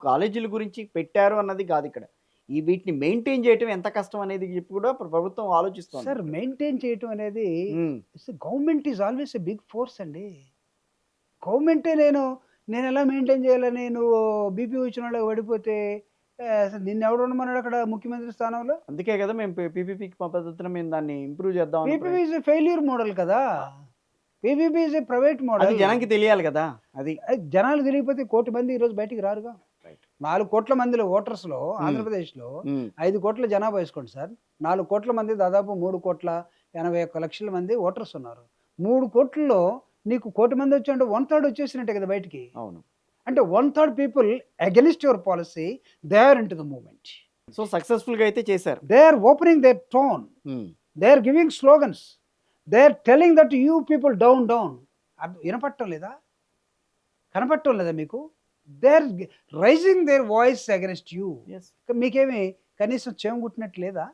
కాలేజీల గురించి పెట్టారు అన్నది కాదు ఇక్కడ. ఈ వీటిని మెయింటైన్ చేయటం ఎంత కష్టం అనేది చెప్పి కూడా ప్రభుత్వం ఆలోచిస్తోంది. సార్ మెయింటైన్ చేయటం అనేది hmm. Government is always a big force అండి. గవర్నమెంటే నేనెలా మెయింటైన్ చేయాలని నువ్వు బీపీ వచ్చిన వాళ్ళకి పడిపోతే అసలు నిన్నెవడు ఉండమన్నాడు అక్కడ ముఖ్యమంత్రి స్థానంలో? అందుకే కదా మేము పీపీపీ పద్ధతిన మేము దాన్ని ఇంప్రూవ్ చేద్దాం PPP is a failure model కదా! పీపీపీ ఈజ్ ఎ ప్రైవేట్ అది మోడల్. జనానికి తెలియాలి కదా! అది. జనాలకు తెలియకపోతే 1,00,00,000 మంది ఈరోజు బయటికి రారుగా. రైట్. 4,00,00,000 మందిలో ఓటర్స్‌లో ఆంధ్రప్రదేశ్‌లో 5,00,00,000 జనాభా వేసుకోండి సార్. 4,00,00,000 మంది దాదాపు 3,81,00,000 మంది ఓటర్స్ ఉన్నారు. 3,00,00,000లో నీకు 1,00,00,000 మంది వచ్చారంటే 1/3 వచ్చేసినట్టే కదా బయటికి. అవును. అంటే 1/3 people against your policy they are into the movement. So సక్సెస్‌ఫుల్‌గా అయితే చేశారు. They are opening their tone. They are giving slogans. They are telling that you people down down. వినపడటం లేదా? కనపడటం లేదా మీకు? They are raising their voice against you. Yes. మీకేమి కనీసం చెవి కుట్టినట్టు లేదా?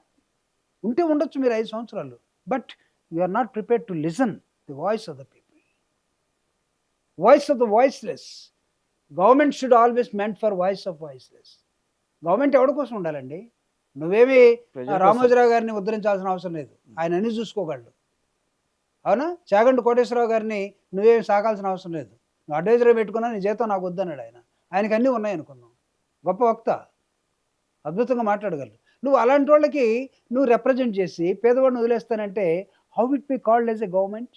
ఉంటే ఉండొచ్చు మీరు 5 సంవత్సరాలు. But you are not prepared to listen the voice of the people. Voice of the voiceless. Government should always meant for voice of voiceless. Government ఎవరి కోసం ఉండాలండి? నువ్వేమి ప్రజల కోసం. రామోజీరావు గారిని ఉద్ధరించాల్సిన అవసరం లేదు. ఆయన అన్ని చూసుకోగలడు. అవునా? చాగంటి కోటేశ్వరరావు గారిని నువ్వేమి సాకాల్సిన అవసరం లేదు. నువ్వు అడ్వైజర్‌గా పెట్టుకున్నా నీ జీతం నాకు వద్దన్నాడు ఆయన. ఆయనకి అన్నీ ఉన్నాయనుకుందాం. గొప్ప వక్త. అద్భుతంగా మాట్లాడగలరు. నువ్వు అలాంటి వాళ్ళకి నువ్వు రిప్రజెంట్ చేసి పేదవాడిని వదిలేస్తానంటే how it be called as a government?